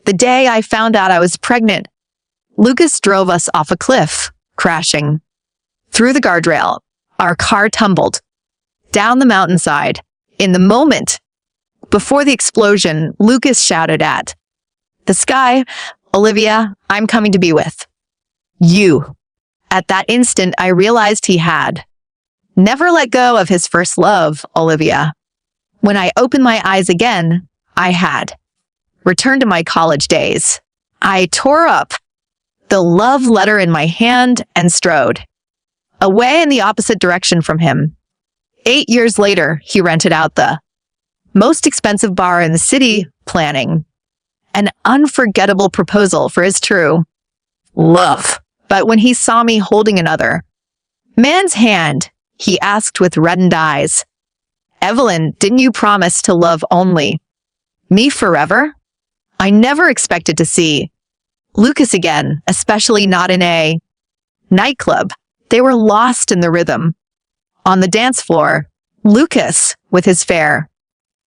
The day I found out I was pregnant, Lucas drove us off a cliff, crashing. Through the guardrail, our car tumbled. Down the mountainside. In the moment, before the explosion, Lucas shouted at the sky, "Olivia, I'm coming to be with you." At that instant, I realized he had never let go of his first love, Olivia. When I opened my eyes again, I had returned to my college days. I tore up the love letter in my hand and strode away in the opposite direction from him. 8 years later, he rented out the most expensive bar in the city, planning an unforgettable proposal for his true love. But when he saw me holding another man's hand, he asked with reddened eyes, "Evelyn, didn't you promise to love only me forever?" I never expected to see Lucas again, especially not in a nightclub. They were lost in the rhythm. On the dance floor, Lucas, with his fair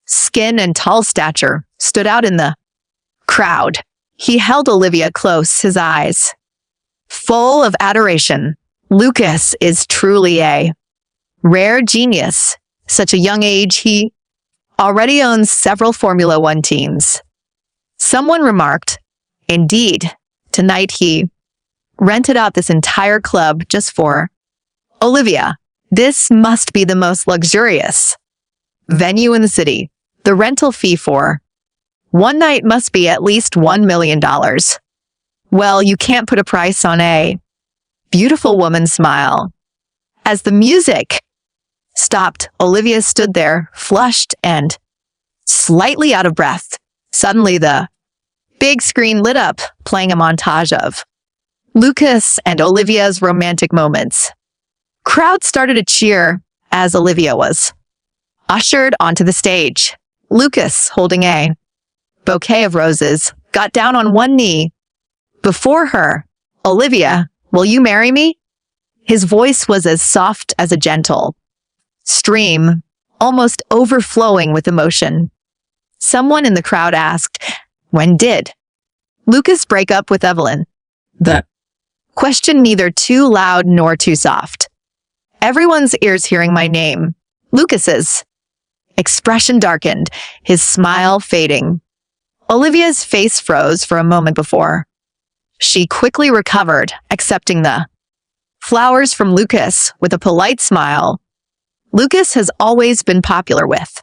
skin and tall stature, stood out in the crowd. He held Olivia close, his eyes full of adoration. Lucas is truly a rare genius. Such a young age, he already owns several Formula One teams. Someone remarked, indeed, tonight he rented out this entire club just for Olivia. This must be the most luxurious venue in the city. The rental fee for one night must be at least $1 million. Well, you can't put a price on a beautiful woman's smile. As the music stopped, Olivia stood there, flushed and slightly out of breath. Suddenly, the big screen lit up, playing a montage of Lucas and Olivia's romantic moments. Crowd started to cheer as Olivia was ushered onto the stage. Lucas, holding a bouquet of roses, got down on one knee before her. "Olivia, will you marry me?" His voice was as soft as a gentle stream, almost overflowing with emotion. Someone in the crowd asked, "When did Lucas break up with Evelyn?" The question neither too loud nor too soft. Everyone's ears hearing my name. Lucas's expression darkened, his smile fading. Olivia's face froze for a moment before she quickly recovered, accepting the flowers from Lucas with a polite smile. Lucas has always been popular with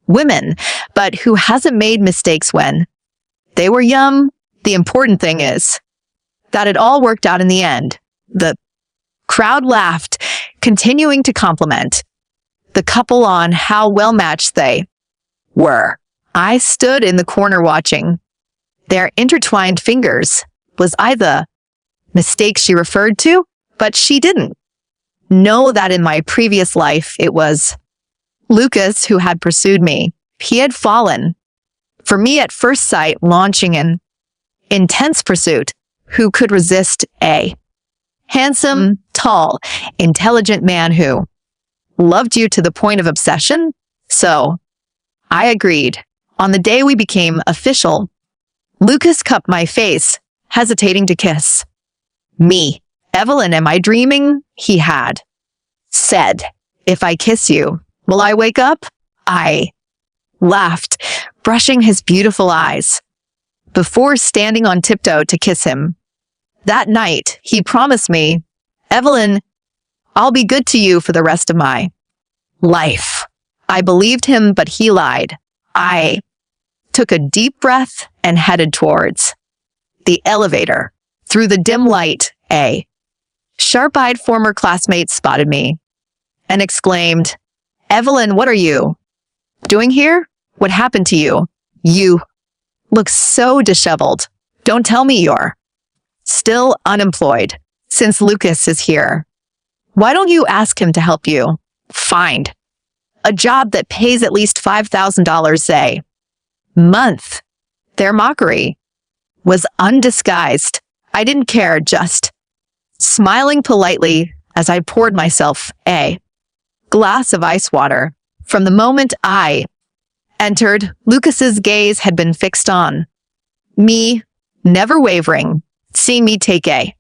women, but who hasn't made mistakes when they were young? The important thing is that it all worked out in the end. The crowd laughed, continuing to compliment the couple on how well matched they were. I stood in the corner watching their intertwined fingers. Was I the mistake she referred to? But she didn't know that in my previous life, it was Lucas who had pursued me. He had fallen for me at first sight, launching an intense pursuit. Who could resist a handsome, tall, intelligent man who loved you to the point of obsession? So I agreed. On the day we became official, Lucas cupped my face, hesitating to kiss me. "Evelyn, am I dreaming?" he had said. "If I kiss you, will I wake up?" I laughed, brushing his beautiful eyes before standing on tiptoe to kiss him. That night, he promised me, "Evelyn, I'll be good to you for the rest of my life." I believed him, but he lied. I took a deep breath and headed towards the elevator. Through the dim light, a sharp-eyed former classmate spotted me and exclaimed, "Evelyn, what are you doing here? What happened to you? You look so disheveled. Don't tell me you're still unemployed since Lucas is here. Why don't you ask him to help you find a job that pays at least $5,000 a month?" Their mockery was undisguised. I didn't care, just smiling politely as I poured myself a glass of ice water. From the moment I entered, Lucas's gaze had been fixed on Me, never wavering, seeing me take a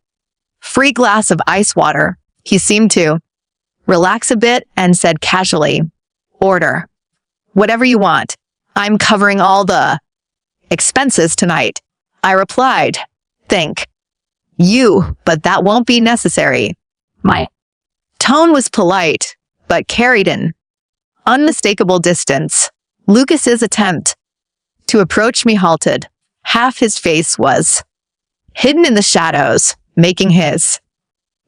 free glass of ice water. He seemed to relax a bit and said casually, "Order whatever you want. I'm covering all the expenses tonight." I replied, "Thank you, but that won't be necessary." My tone was polite, but carried an unmistakable distance. Lucas's attempt to approach me halted. Half his face was hidden in the shadows, making his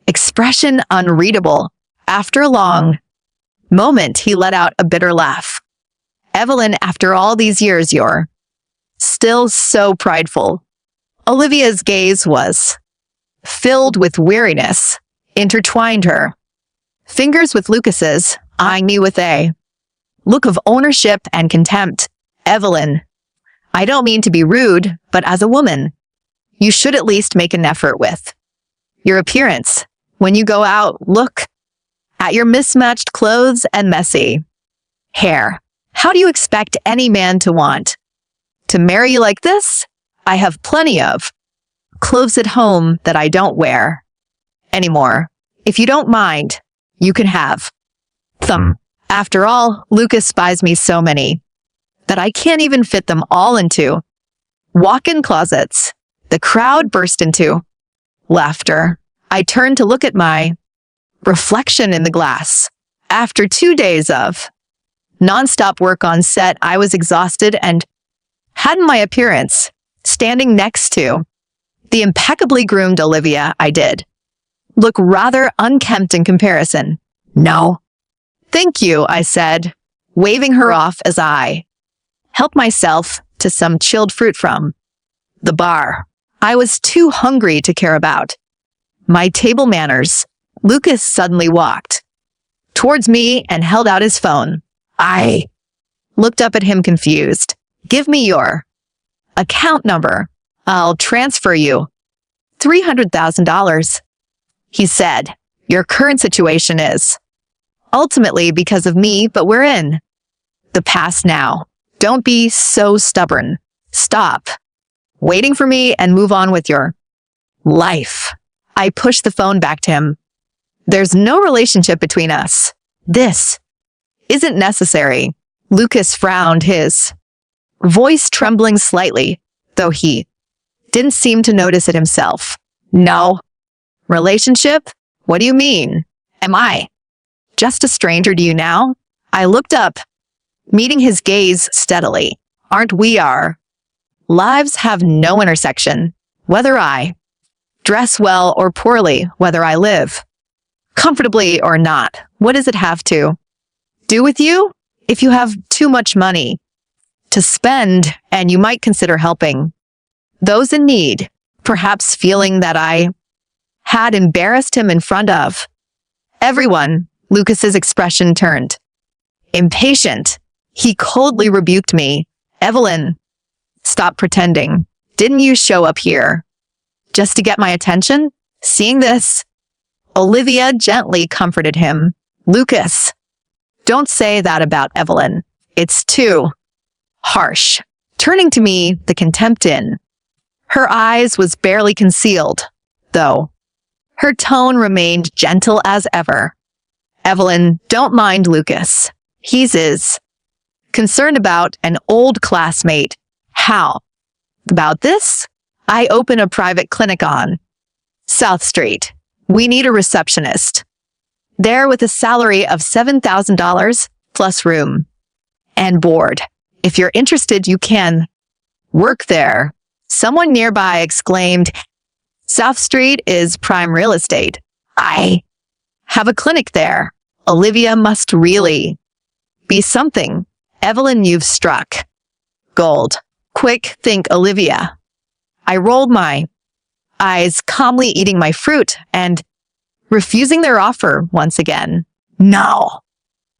expression unreadable. After a long moment, he let out a bitter laugh. "Evelyn, after all these years, you're still so prideful." Olivia's gaze was filled with weariness, intertwined her fingers with Lucas's, eyeing me with a look of ownership and contempt. "Evelyn, I don't mean to be rude, but as a woman, you should at least make an effort with your appearance. When you go out, look at your mismatched clothes and messy hair. How do you expect any man to want to marry you like this? I have plenty of clothes at home that I don't wear anymore. If you don't mind, you can have them. After all, Lucas buys me so many that I can't even fit them all into walk-in closets." The crowd burst into laughter. I turned to look at my reflection in the glass. After 2 days of nonstop work on set, I was exhausted and hadn't my appearance. Standing next to the impeccably groomed Olivia, I did look rather unkempt in comparison. "No, thank you," I said, waving her off as I helped myself to some chilled fruit from the bar. I was too hungry to care about my table manners. Lucas suddenly walked towards me and held out his phone. I looked up at him confused. "Give me your account number. I'll transfer you $300,000. He said, "Your current situation is ultimately because of me, but we're in the past now. Don't be so stubborn. Stop waiting for me and move on with your life." I pushed the phone back to him. "There's no relationship between us. This isn't necessary." Lucas frowned, his voice trembling slightly, though he didn't seem to notice it himself. "No relationship? What do you mean? Am I just a stranger to you now?" I looked up, meeting his gaze steadily. "Aren't we? Our lives have no intersection. Whether I dress well or poorly, whether I live comfortably or not, what does it have to do with you? If you have too much money to spend and you might consider helping those in need," perhaps feeling that I had embarrassed him in front of everyone. Lucas's expression turned impatient. He coldly rebuked me. "Evelyn, stop pretending. Didn't you show up here just to get my attention?" Seeing this, Olivia gently comforted him. "Lucas, don't say that about Evelyn. It's too harsh." Turning to me, the contempt in her eyes was barely concealed, though her tone remained gentle as ever. "Evelyn, don't mind Lucas. He's is concerned about an old classmate. How about this? I open a private clinic on South Street. We need a receptionist there with a salary of $7,000 plus room and board. If you're interested, you can work there." Someone nearby exclaimed, "South Street is prime real estate. I have a clinic there. Olivia must really be something. Evelyn, you've struck gold. Quick, think Olivia." I rolled my eyes, calmly eating my fruit and refusing their offer once again. "No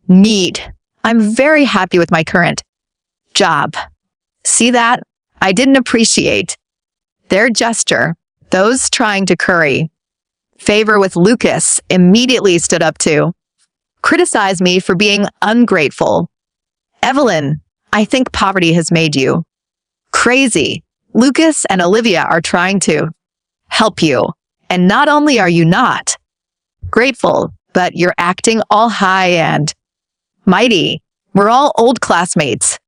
need. I'm very happy with my current job." See that? I didn't appreciate their gesture. Those trying to curry favor with Lucas immediately stood up to criticize me for being ungrateful. "Evelyn, I think poverty has made you crazy. Lucas and Olivia are trying to help you. And not only are you not grateful, but you're acting all high and mighty. We're all old classmates.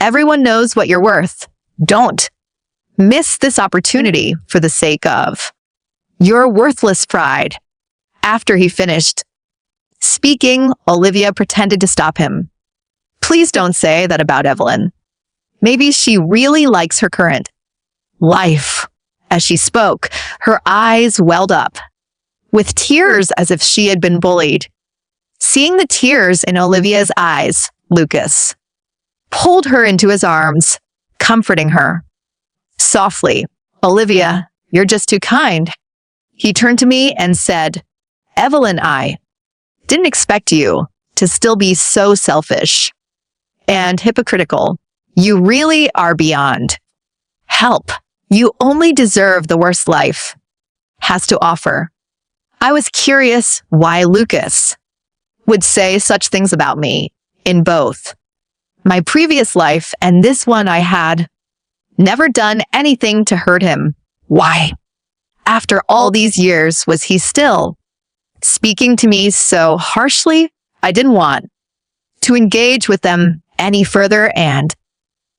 Everyone knows what you're worth. Don't miss this opportunity for the sake of your worthless pride. After he finished speaking, Olivia pretended to stop him. Please don't say that about Evelyn. Maybe she really likes her current life. As she spoke, her eyes welled up with tears as if she had been bullied. Seeing the tears in Olivia's eyes, Lucas pulled her into his arms, comforting her. Softly, Olivia, you're just too kind. He turned to me and said, Evelyn, I didn't expect you to still be so selfish and hypocritical. You really are beyond help. You only deserve the worst life has to offer. I was curious why Lucas would say such things about me in both my previous life and this one. I had never done anything to hurt him. Why, after all these years, was he still speaking to me so harshly? I didn't want to engage with them any further and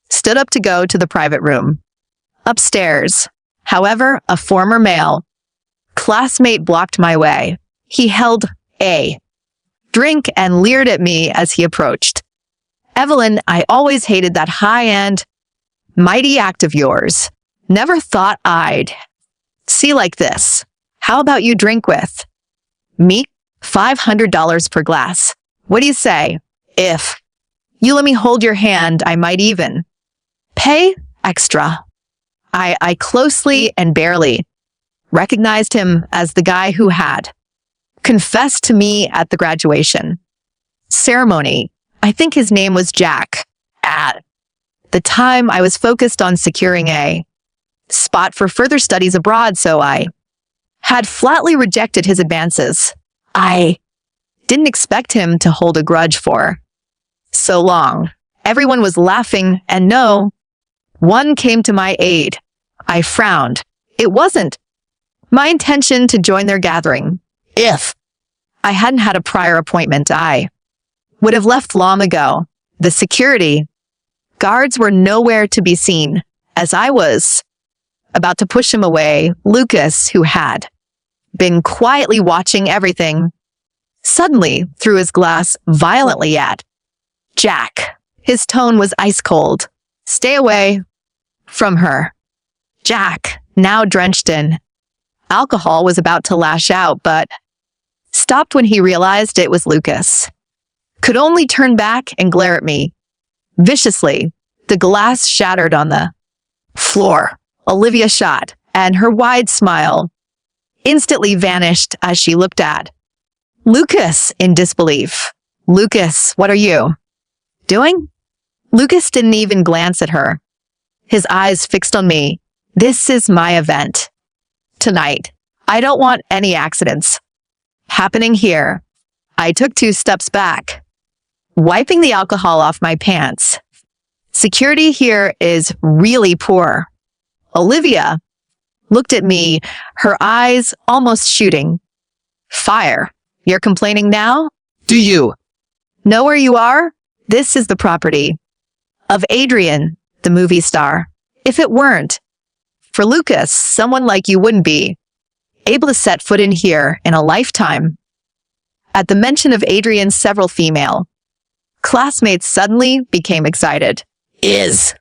stood up to go to the private room upstairs. However, a former male classmate blocked my way. He held a drink and leered at me as he approached. Evelyn, I always hated that high-end, mighty act of yours. Never thought I'd see like this. How about you drink with me? $500 per glass. What do you say? If you let me hold your hand, I might even pay extra. I closely and barely recognized him as the guy who had confessed to me at the graduation ceremony. I think his name was Jack. At the time, I was focused on securing a spot for further studies abroad, so I had flatly rejected his advances. I didn't expect him to hold a grudge for so long. Everyone was laughing, and no one came to my aid. I frowned. It wasn't my intention to join their gathering. If I hadn't had a prior appointment, I would have left long ago. The security guards were nowhere to be seen. As I was about to push him away, Lucas, who had been quietly watching everything, suddenly threw his glass violently at Jack. His tone was ice cold. Stay away from her. Jack, now drenched in alcohol, was about to lash out, but stopped when he realized it was Lucas. Could only turn back and glare at me viciously. The glass shattered on the floor. Olivia shot, and her wide smile instantly vanished as she looked at Lucas in disbelief. Lucas, what are you doing? Lucas didn't even glance at her. His eyes fixed on me. This is my event tonight. I don't want any accidents happening here. I took 2 steps back, wiping the alcohol off my pants. Security here is really poor. Olivia looked at me, her eyes almost shooting fire. You're complaining now? Do you know where you are? This is the property of Adrian, the movie star. If it weren't for Lucas, someone like you wouldn't be able to set foot in here in a lifetime. At the mention of Adrian, several female classmates suddenly became excited. Is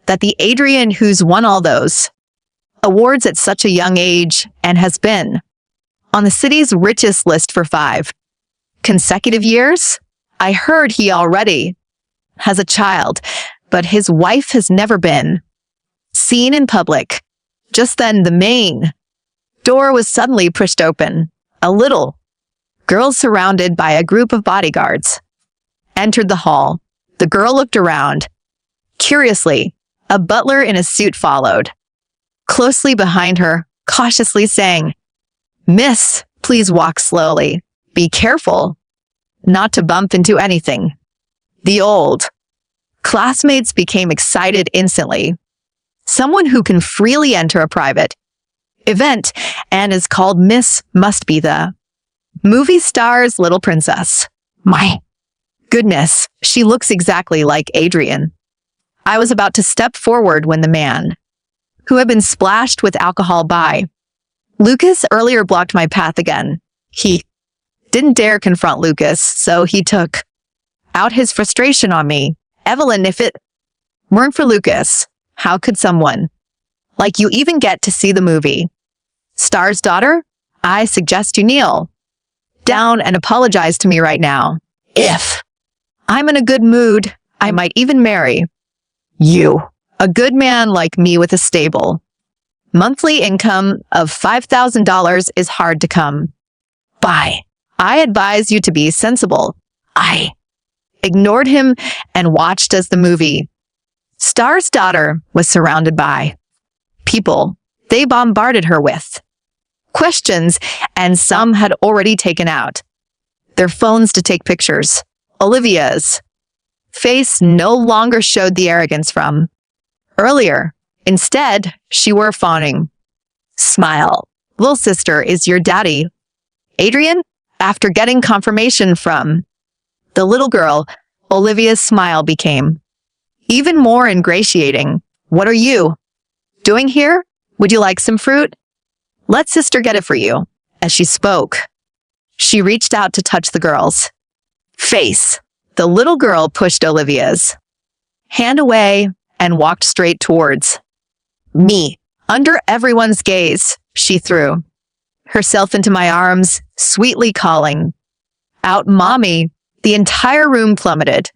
that the Adrian who's won all those awards at such a young age and has been on the city's richest list for 5 consecutive years? I heard he already has a child, but his wife has never been seen in public. Just then, the main door was suddenly pushed open. A little girl, surrounded by a group of bodyguards, entered the hall. The girl looked around curiously. A butler in a suit followed closely behind her, cautiously saying, Miss, please walk slowly. Be careful not to bump into anything. The old classmates became excited instantly. someone who can freely enter a private event and is called Miss Must Be the movie star's little princess. My goodness, she looks exactly like Adrian. I was about to step forward when the man, who had been splashed with alcohol by Lucas, earlier blocked my path again. He didn't dare confront Lucas, so he took out his frustration on me. Evelyn, if it weren't for Lucas, how could someone like you even get to see the movie? Star's daughter, I suggest you kneel down and apologize to me right now. If I'm in a good mood, I might even marry you. A good man like me with a stable monthly income of $5,000 is hard to come by. I advise you to be sensible. I ignored him and watched as the movie Star's daughter was surrounded by people. They bombarded her with questions, and some had already taken out their phones to take pictures. Olivia's face no longer showed the arrogance from earlier. Instead, she wore a fawning smile. Little sister, is your daddy Adrian? After getting confirmation from the little girl, Olivia's smile became even more ingratiating. What are you doing here? Would you like some fruit? Let sister get it for you. As she spoke, she reached out to touch the girl's face. The little girl pushed Olivia's hand away and walked straight towards me. Under everyone's gaze, she threw herself into my arms, sweetly calling out, "Mommy." The entire room plummeted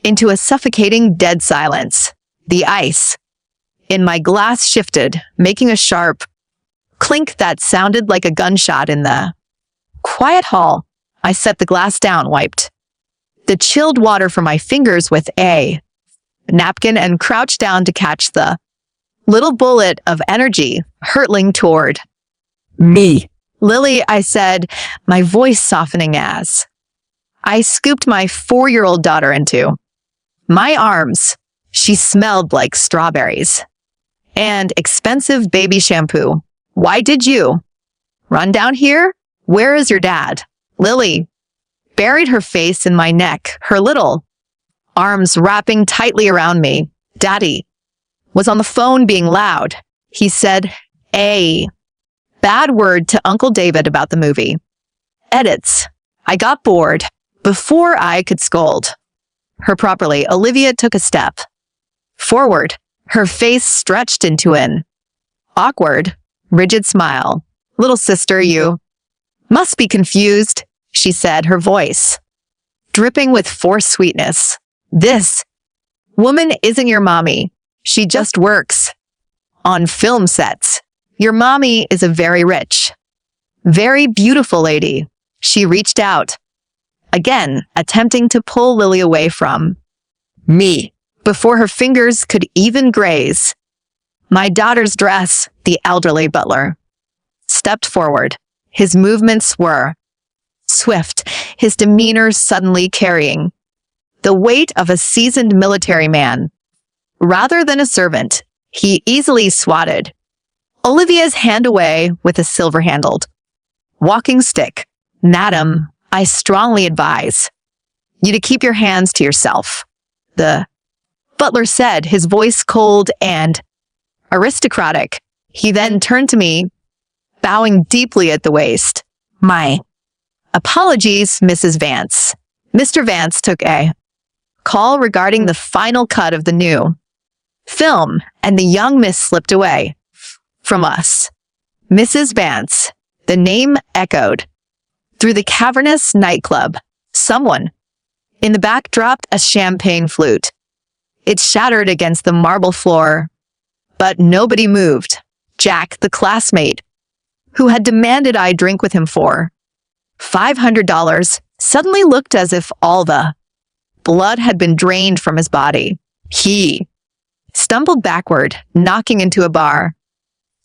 into a suffocating dead silence. The ice in my glass shifted, making a sharp clink that sounded like a gunshot in the quiet hall. I set the glass down, wiped the chilled water from my fingers with a napkin, and crouched down to catch the little bullet of energy hurtling toward me. Lily, I said, my voice softening as I scooped my 4-year-old daughter into my arms. She smelled like strawberries and expensive baby shampoo. Why did you run down here? Where is your dad? Lily buried her face in my neck, her little arms wrapping tightly around me. Daddy was on the phone being loud. He said a bad word to Uncle David about the movie edits. I got bored. Before I could scold her properly, Olivia took a step forward, her face stretched into an awkward, rigid smile. Little sister, you must be confused, she said, her voice dripping with forced sweetness. This woman isn't your mommy. She just works on film sets. Your mommy is a very rich, very beautiful lady. She reached out, again, attempting to pull Lily away from me before her fingers could even graze my daughter's dress. The elderly butler stepped forward. His movements were swift, his demeanor suddenly carrying the weight of a seasoned military man. Rather than a servant, he easily swatted Olivia's hand away with a silver-handled walking stick. Madam, I strongly advise you to keep your hands to yourself, the butler said, his voice cold and aristocratic. He then turned to me, bowing deeply at the waist. My apologies, Mrs. Vance. Mr. Vance took a call regarding the final cut of the new film, and the young miss slipped away from us. Mrs. Vance, the name echoed through the cavernous nightclub. Someone in the back dropped a champagne flute. It shattered against the marble floor, but nobody moved. Jack, the classmate, who had demanded I drink with him for $500, suddenly looked as if all the blood had been drained from his body. He stumbled backward, knocking into a bar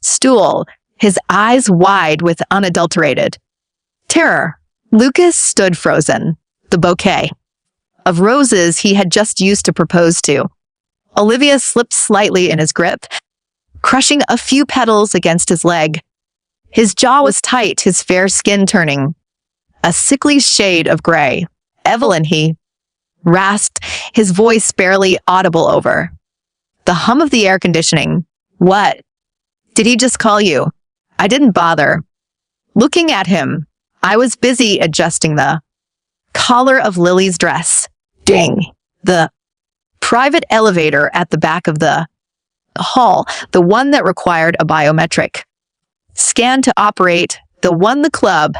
stool, his eyes wide with unadulterated terror. Lucas stood frozen, the bouquet of roses he had just used to propose to Olivia slipped slightly in his grip, crushing a few petals against his leg. His jaw was tight, his fair skin turning a sickly shade of gray. Evelyn, he rasped, his voice barely audible over the hum of the air conditioning. What? Did he just call you? I didn't bother looking at him. I was busy adjusting the collar of Lily's dress. Ding. The private elevator at the back of the hall, the one that required a biometric scan to operate, the one the club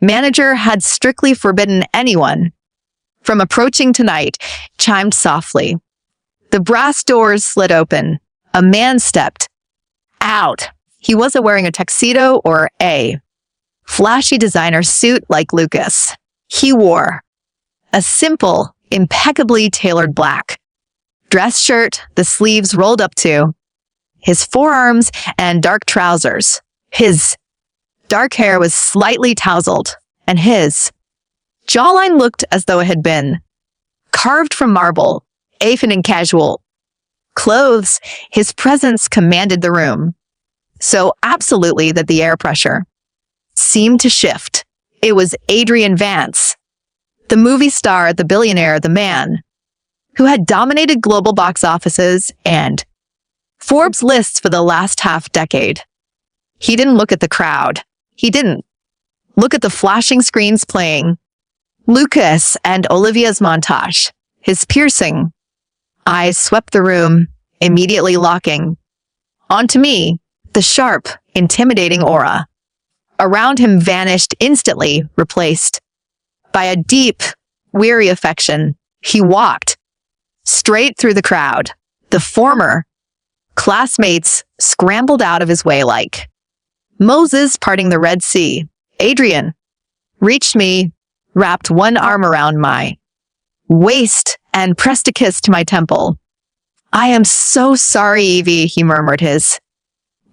manager had strictly forbidden anyone from approaching tonight, chimed softly. The brass doors slid open. A man stepped out. He wasn't wearing a tuxedo or a flashy designer suit like Lucas. He wore a simple, impeccably tailored black dress shirt, the sleeves rolled up to his forearms, and dark trousers. His dark hair was slightly tousled, and his jawline looked as though it had been carved from marble. Even in casual clothes, his presence commanded the room so absolutely that the air pressure seemed to shift. It was Adrian Vance, the movie star, the billionaire, the man who had dominated global box offices and Forbes lists for the last half decade. He didn't look at the crowd. He didn't look at the flashing screens playing Lucas and Olivia's montage. His piercing eyes swept the room, immediately locking onto me. The sharp, intimidating aura around him vanished instantly, replaced by a deep, weary affection. He walked straight through the crowd. The former classmates scrambled out of his way like Moses parting the Red Sea. Adrian reached me, wrapped one arm around my waist, and pressed a kiss to my temple. I am so sorry, Evie, he murmured, his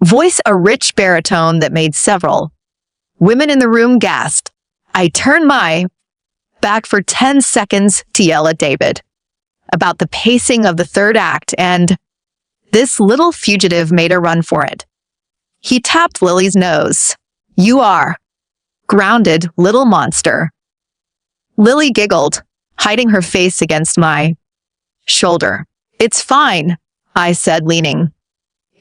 voice a rich baritone that made several women in the room gasp. I turned my back for 10 seconds to yell at David about the pacing of the third act, and this little fugitive made a run for it. He tapped Lily's nose. You are grounded, little monster. Lily giggled, hiding her face against my shoulder. It's fine, I said, leaning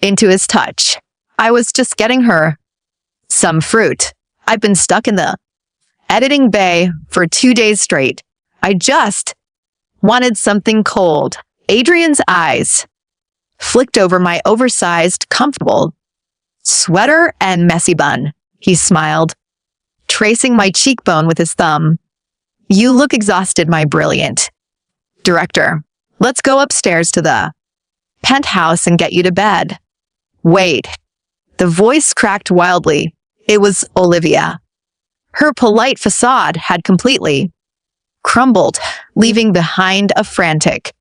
into his touch. I was just getting her some fruit. I've been stuck in the editing bay for 2 days straight. I just wanted something cold. Adrian's eyes flicked over my oversized, comfortable sweater and messy bun. He smiled, tracing my cheekbone with his thumb. You look exhausted, my brilliant director. Let's go upstairs to the penthouse and get you to bed. Wait. The voice cracked wildly. It was Olivia. Her polite facade had completely crumbled, leaving behind a frantic,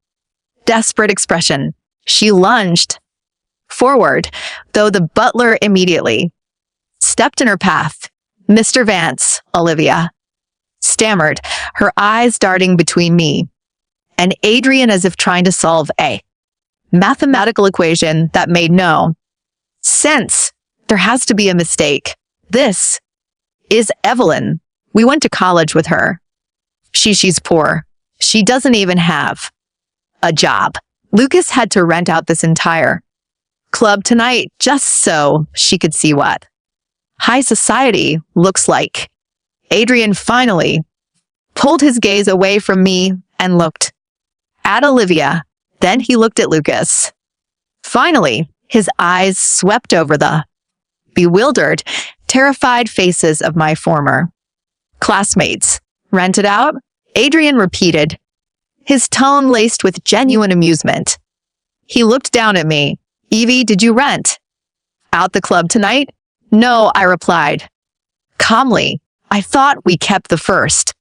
desperate expression. She lunged forward, though the butler immediately stepped in her path. Mr. Vance, Olivia stammered, her eyes darting between me and Adrian as if trying to solve a mathematical equation that made no sense. There has to be a mistake. This is Evelyn. We went to college with her. She's poor. She doesn't even have a job. Lucas had to rent out this entire club tonight just so she could see what high society looks like. Adrian finally pulled his gaze away from me and looked at Olivia. Then he looked at Lucas. Finally, his eyes swept over the bewildered, terrified faces of my former classmates. Rented out? Adrian repeated, his tone laced with genuine amusement. He looked down at me. Evie, did you rent out the club tonight? No, I replied calmly. I thought we kept the first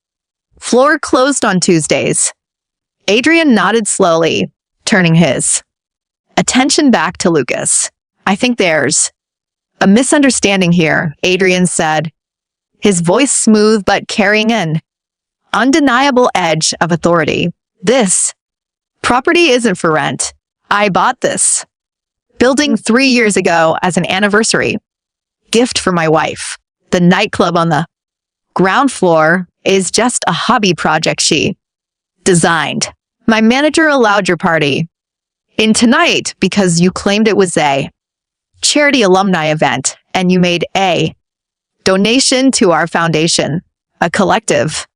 floor closed on Tuesdays. Adrian nodded slowly, turning his attention back to Lucas. I think there's a misunderstanding here, Adrian said, his voice smooth but carrying an undeniable edge of authority. This property isn't for rent. I bought this Building 3 years ago as an anniversary. Gift for my wife. The nightclub on the ground floor is just a hobby project she designed. My manager allowed your party in tonight because you claimed it was a charity alumni event and you made a donation to our foundation. A collective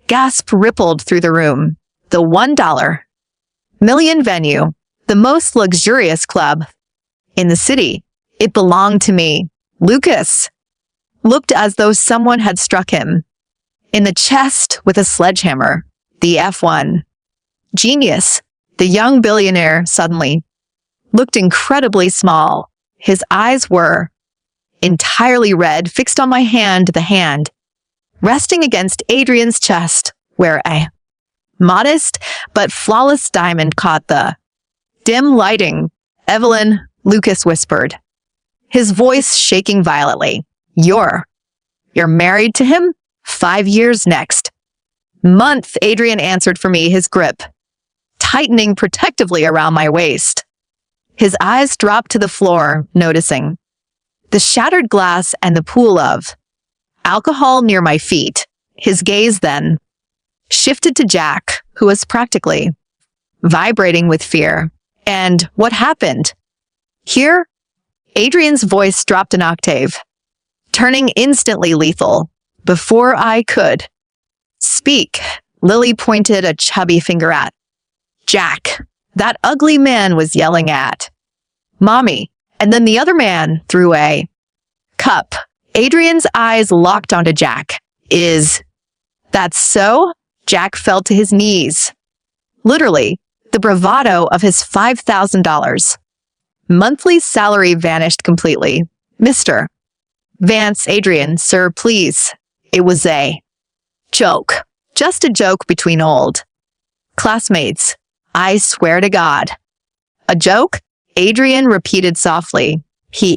gasp rippled through the room. The $1 million venue, the most luxurious club in the city. It belonged to me. Lucas looked as though someone had struck him in the chest with a sledgehammer. The F1 genius, the young billionaire, suddenly looked incredibly small. His eyes were entirely red, fixed on my hand, the hand resting against Adrian's chest, where a modest but flawless diamond caught the dim lighting. Evelyn, Lucas whispered, his voice shaking violently. You're married to him? 5 years next month, Adrian answered for me, his grip tightening protectively around my waist. His eyes dropped to the floor, noticing the shattered glass and the pool of alcohol near my feet. His gaze then shifted to Jack, who was practically vibrating with fear. And what happened? Here, Adrian's voice dropped an octave, turning instantly lethal. Before I could speak, Lily pointed a chubby finger at Jack. That ugly man was yelling at Mommy, and then the other man threw a cup. Adrian's eyes locked onto Jack. Is that so? Jack fell to his knees. Literally, the bravado of his $5,000 monthly salary vanished completely. Mr. Vance, Adrian, sir, please. It was a joke. Just a joke between old classmates. I swear to God. A joke? Adrian repeated softly. He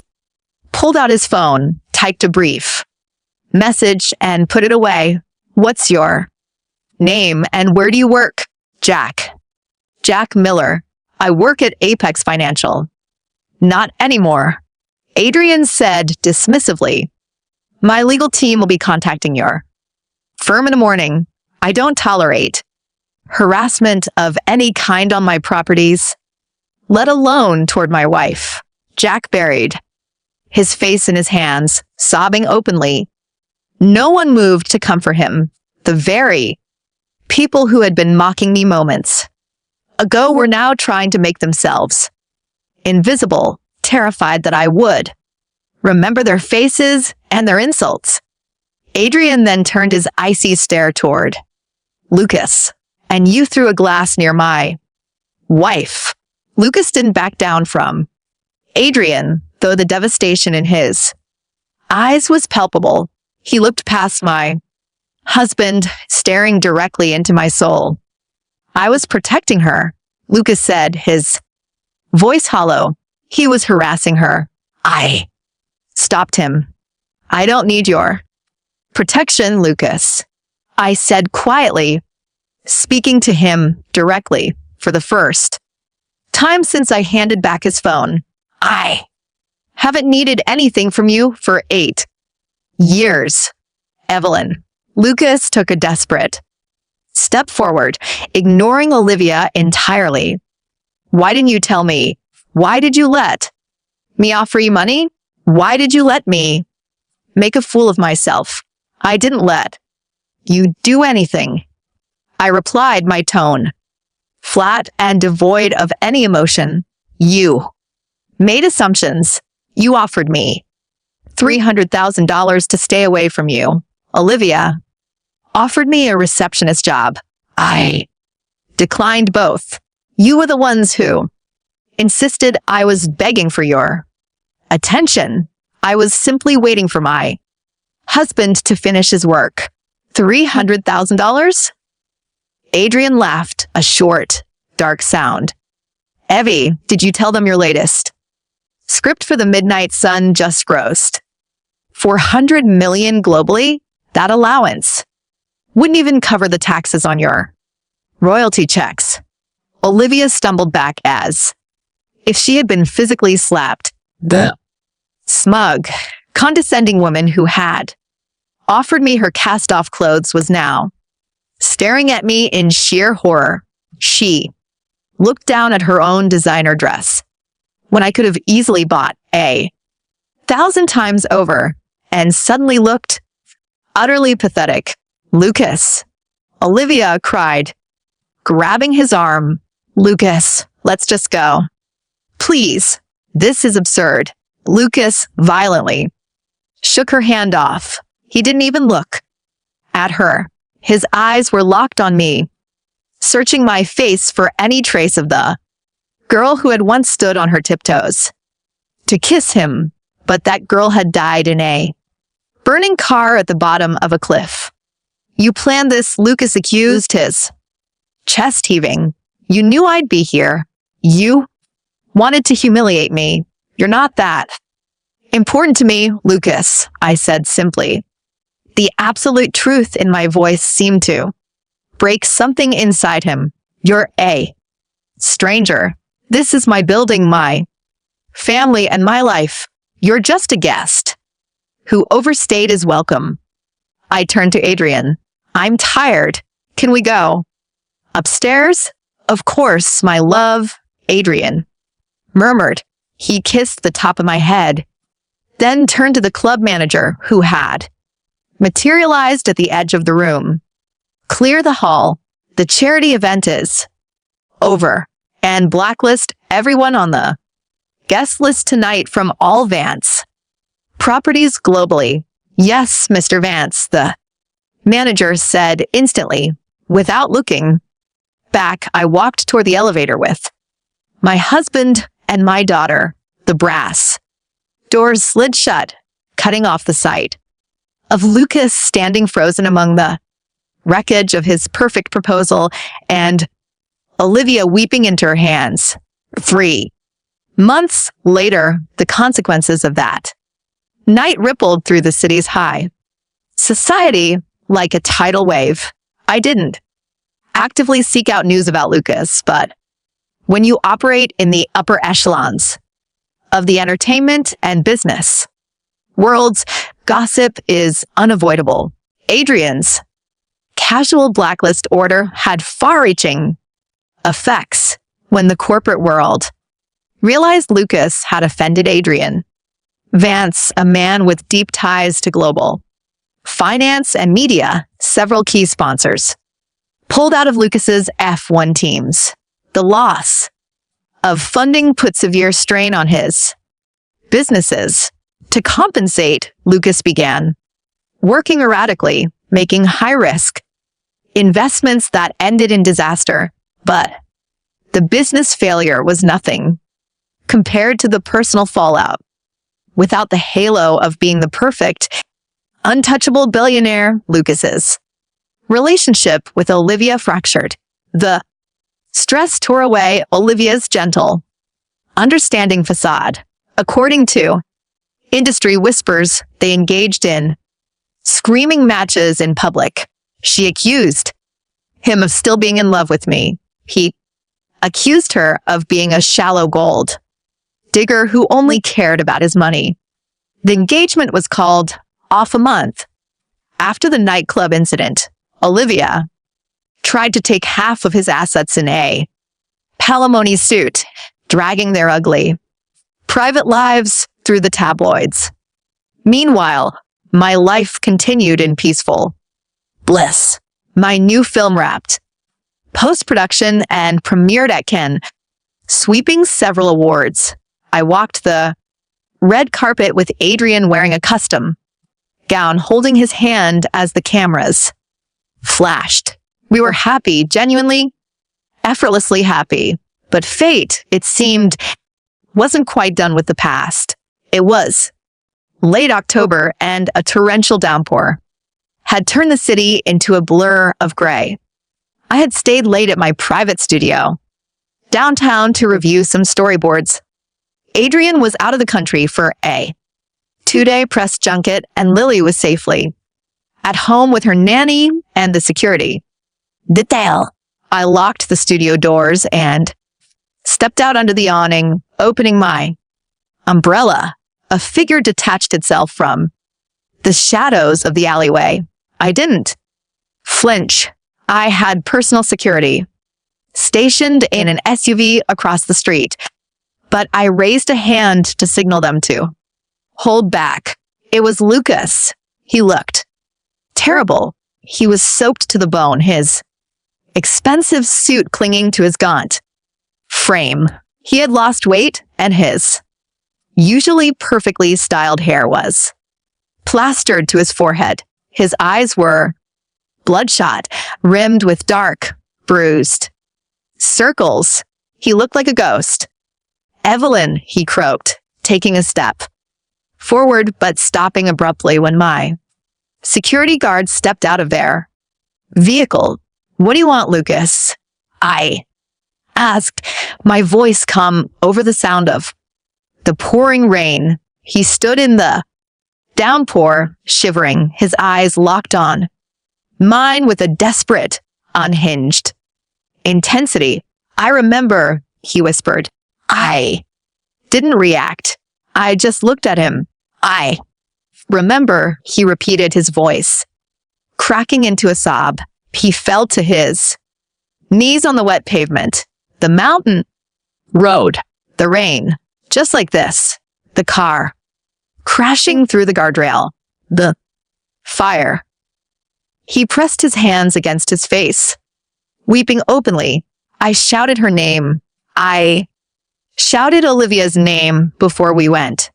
pulled out his phone, typed a brief message, and put it away. What's your name and where do you work? Jack. Jack Miller. I work at Apex Financial. Not anymore. Adrian said dismissively. My legal team will be contacting your firm in the morning. I don't tolerate harassment of any kind on my properties, let alone toward my wife. Jack buried his face in his hands, sobbing openly. No one moved to comfort him. The very people who had been mocking me moments ago were now trying to make themselves invisible, terrified that I would remember their faces and their insults. Adrian then turned his icy stare toward Lucas. And you threw a glass near my wife. Lucas didn't back down from Adrian, though the devastation in his eyes was palpable. He looked past my husband, staring directly into my soul. I was protecting her, Lucas said, his voice hollow. He was harassing her. I stopped him. I don't need your protection, Lucas. I said quietly, speaking to him directly for the first time since I handed back his phone. I haven't needed anything from you for 8 years. Evelyn. Lucas took a desperate step forward, ignoring Olivia entirely. Why didn't you tell me? Why did you let me offer you money? Why did you let me make a fool of myself? I didn't let you do anything. I replied, my tone flat and devoid of any emotion. You made assumptions. You offered me $300,000 to stay away from you. Olivia offered me a receptionist job. I declined both. You were the ones who insisted I was begging for your attention. I was simply waiting for my husband to finish his work. $300,000? Adrian laughed, a short, dark sound. Evie, did you tell them your latest script for the Midnight Sun just grossed $400 million globally? That allowance wouldn't even cover the taxes on your royalty checks. Olivia stumbled back as if she had been physically slapped. The Smug, condescending woman who had offered me her cast-off clothes was now staring at me in sheer horror. She looked down at her own designer dress when I could have easily bought 1,000 times over and suddenly looked utterly pathetic. Lucas, Olivia cried, grabbing his arm. Lucas, let's just go. Please, this is absurd. Lucas violently shook her hand off. He didn't even look at her. His eyes were locked on me, searching my face for any trace of the girl who had once stood on her tiptoes to kiss him, but that girl had died in a burning car at the bottom of a cliff. You planned this, Lucas accused, his chest heaving. You knew I'd be here. You wanted to humiliate me. You're not that important to me, Lucas, I said simply. The absolute truth in my voice seemed to break something inside him. You're a stranger. This is my building, my family, and my life. You're just a guest who overstayed his welcome. I turned to Adrian. I'm tired. Can we go upstairs? Of course, my love, Adrian murmured. He kissed the top of my head, then turned to the club manager who had materialized at the edge of the room. Clear the hall. The charity event is over, and blacklist everyone on the guest list tonight from all Vance properties globally. Yes, Mr. Vance, the manager said instantly. Without looking back, I walked toward the elevator with my husband and my daughter. The brass doors slid shut, cutting off the sight of Lucas standing frozen among the wreckage of his perfect proposal and Olivia weeping into her hands. 3 months later, the consequences of that night rippled through the city's high society like a tidal wave. I didn't actively seek out news about Lucas, but when you operate in the upper echelons of the entertainment and business worlds, gossip is unavoidable. Adrian's casual blacklist order had far-reaching effects when the corporate world realized Lucas had offended Adrian Vance, a man with deep ties to global finance and media. Several key sponsors pulled out of Lucas's F1 teams. The loss of funding put severe strain on his businesses. To compensate, Lucas began working erratically, making high-risk investments that ended in disaster. But the business failure was nothing compared to the personal fallout. Without the halo of being the perfect, untouchable billionaire, Lucas's relationship with Olivia fractured. The stress tore away Olivia's gentle, understanding facade. According to industry whispers, they engaged in screaming matches in public. She accused him of still being in love with me. He accused her of being a shallow gold digger who only cared about his money. The engagement was called off a month after the nightclub incident. Olivia tried to take half of his assets in a palimony suit, dragging their ugly private lives through the tabloids. Meanwhile, my life continued in peaceful bliss. My new film wrapped post-production and premiered at Cannes, sweeping several awards. I walked the red carpet with Adrian wearing a custom gown, holding his hand as the cameras flashed. We were happy, genuinely, effortlessly happy. But fate, it seemed, wasn't quite done with the past. It was late October, and a torrential downpour had turned the city into a blur of gray. I had stayed late at my private studio downtown to review some storyboards. Adrian was out of the country for a 2-day press junket, and Lily was safely at home with her nanny and the security detail. I locked the studio doors and stepped out under the awning, opening my umbrella. A figure detached itself from the shadows of the alleyway. I didn't flinch. I had personal security stationed in an SUV across the street, but I raised a hand to signal them to hold back. It was Lucas. He looked terrible. He was soaked to the bone, his expensive suit clinging to his gaunt frame. He had lost weight, and his usually perfectly styled hair was plastered to his forehead. His eyes were bloodshot, rimmed with dark, bruised circles. He looked like a ghost. "Evelyn," he croaked, taking a step forward but stopping abruptly when my security guard stepped out of their vehicle. "What do you want, Lucas?" I asked, my voice calm over the sound of the pouring rain. He stood in the downpour, shivering, his eyes locked on mine with a desperate, unhinged intensity. "I remember," he whispered. I didn't react. I just looked at him. "I remember," he repeated, his voice cracking into a sob. He fell to his knees on the wet pavement. The mountain road, the rain, just like this. The car crashing through the guardrail. The fire. He pressed his hands against his face, weeping openly. I shouted her name. I shouted Olivia's name before we went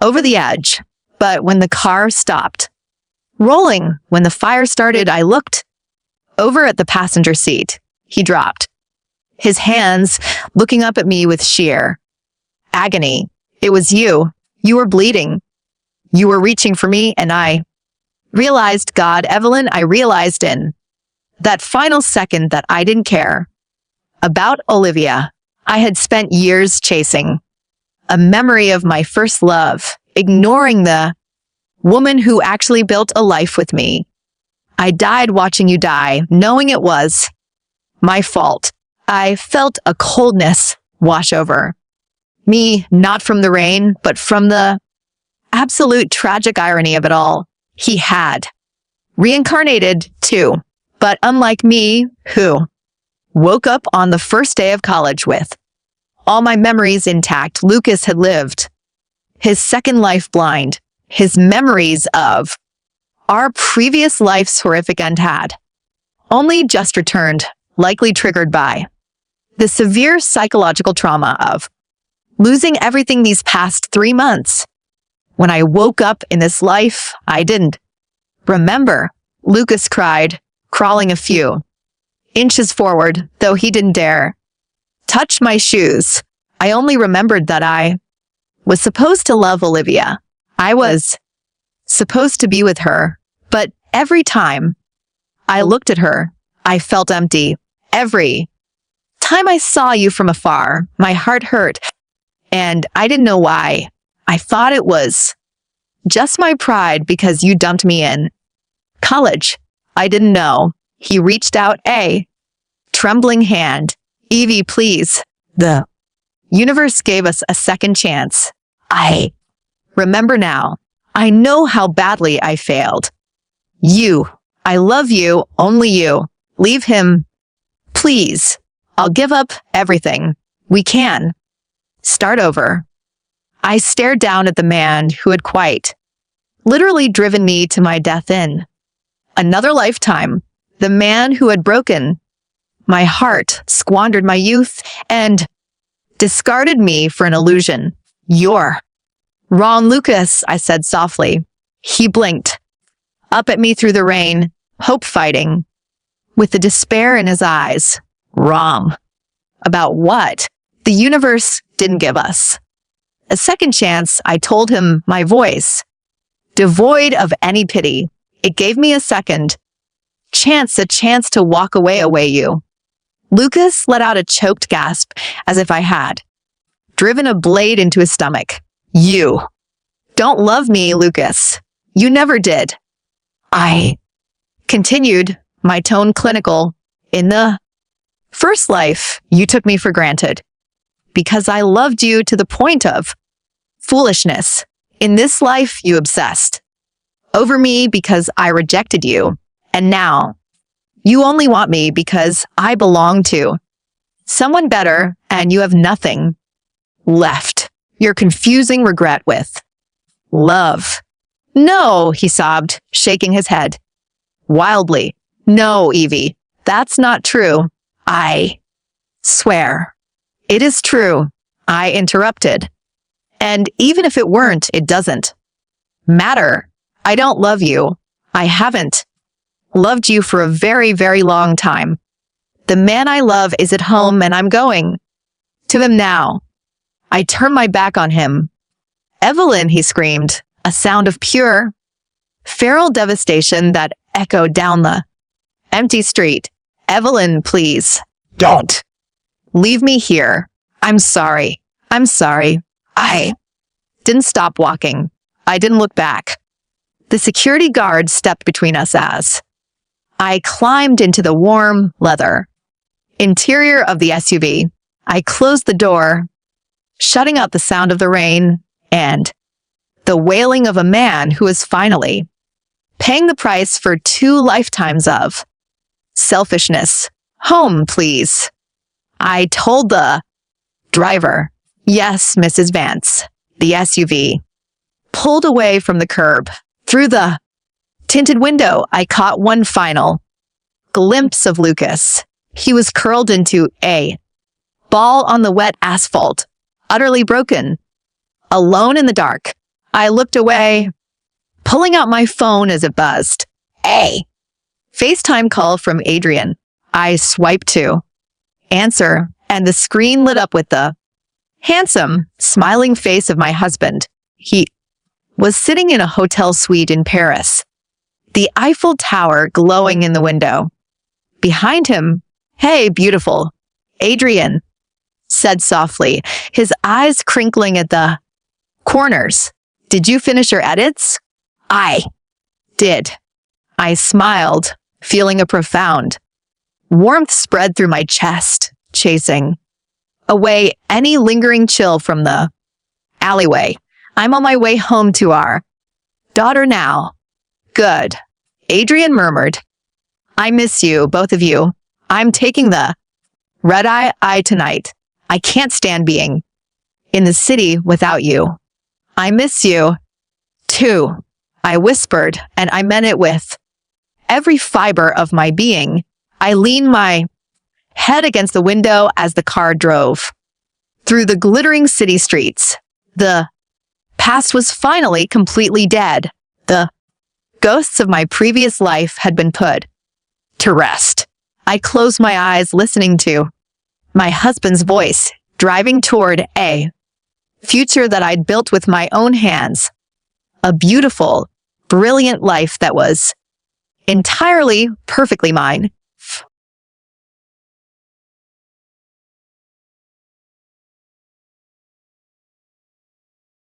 over the edge. But when the car stopped rolling, when the fire started, I looked over at the passenger seat. He dropped his hands, looking up at me with sheer agony. "It was you. You were bleeding. You were reaching for me, and I realized, God, Evelyn, I realized in that final second that I didn't care about Olivia. I had spent years chasing a memory of my first love, ignoring the woman who actually built a life with me. I died watching you die, knowing it was my fault. I felt a coldness wash over me, not from the rain, but from the absolute tragic irony of it all. He had reincarnated too, but unlike me, who woke up on the first day of college with all my memories intact, Lucas had lived his second life blind. His memories of our previous life's horrific end had only just returned, likely triggered by the severe psychological trauma of losing everything these past 3 months. When I woke up in this life, I didn't remember. Lucas cried, crawling a few inches forward, though he didn't dare touch my shoes. I only remembered that I was supposed to love Olivia. I was supposed to be with her, but every time I looked at her, I felt empty. Every time I saw you from afar, my heart hurt, and I didn't know why. I thought it was just my pride because you dumped me in college. I didn't know. He reached out a trembling hand. "Evie, please." The universe gave us a second chance. I remember now. I know how badly I failed. You. I love you, only you. Leave him, please. I'll give up everything. We can start over. I stared down at the man who had quite literally driven me to my death in another lifetime. The man who had broken my heart, squandered my youth, and discarded me for an illusion. "You're wrong, Lucas," I said softly. He blinked up at me through the rain, hope fighting with the despair in his eyes. "Wrong? About what?" "The universe didn't give us a second chance," I told him, my voice devoid of any pity. "It gave me a second chance, a chance to walk away you." Lucas let out a choked gasp as if I had driven a blade into his stomach. "You don't love me, Lucas. You never did." I continued, my tone clinical. "In the first life, you took me for granted. because I loved you to the point of foolishness. In this life, you obsessed over me because I rejected you. And now you only want me because I belong to someone better and you have nothing left. You're confusing regret with love. No, he sobbed, shaking his head wildly. No, Evie, that's not true. I swear. It is true. I interrupted. And even if it weren't, it doesn't matter. I don't love you. I haven't loved you for a very, very long time. The man I love is at home and I'm going to him now. I turned my back on him. Evelyn, he screamed, a sound of pure, feral devastation that echoed down the empty street. Evelyn, please, don't leave me here. I'm sorry. I'm sorry. I didn't stop walking. I didn't look back. The security guard stepped between us as I climbed into the warm leather interior of the SUV. I closed the door, shutting out the sound of the rain and the wailing of a man who was finally paying the price for 2 lifetimes of selfishness. Home, please. I told the driver. Yes, Mrs. Vance. The SUV pulled away from the curb. Through the tinted window, I caught one final glimpse of Lucas. He was curled into a ball on the wet asphalt, utterly broken, alone in the dark. I looked away, pulling out my phone as it buzzed. A FaceTime call from Adrian. I swiped to answer, and the screen lit up with the handsome, smiling face of my husband. He was sitting in a hotel suite in Paris, the Eiffel Tower glowing in the window. Behind him, hey, beautiful, Adrian said softly, his eyes crinkling at the corners. Did you finish your edits? I did. I smiled, feeling a profound warmth spread through my chest, chasing away any lingering chill from the alleyway. I'm on my way home to our daughter now. Good. Adrian murmured. I miss you, both of you. I'm taking the red-eye tonight. I can't stand being in the city without you. I miss you, too. I whispered, and I meant it with every fiber of my being. I leaned my head against the window as the car drove through the glittering city streets. The past was finally completely dead. The ghosts of my previous life had been put to rest. I closed my eyes, listening to my husband's voice, driving toward a future that I'd built with my own hands. A beautiful, brilliant life that was entirely, perfectly mine.